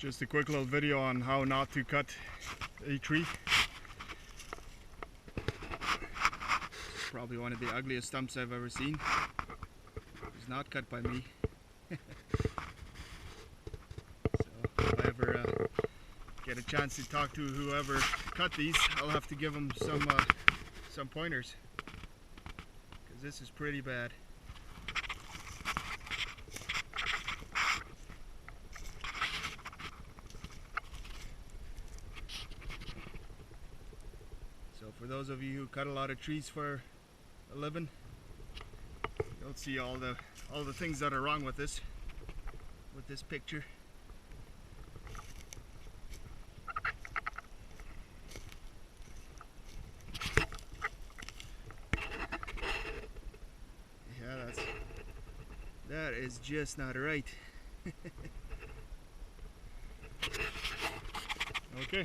Just a quick little video on how not to cut a tree. Probably one of the ugliest stumps I've ever seen. It's not cut by me. So if I ever get a chance to talk to whoever cut these, I'll have to give them some pointers, because this is pretty bad. So for those of you who cut a lot of trees for a living, you'll see all the things that are wrong with this picture. Yeah, that is just not right. Okay.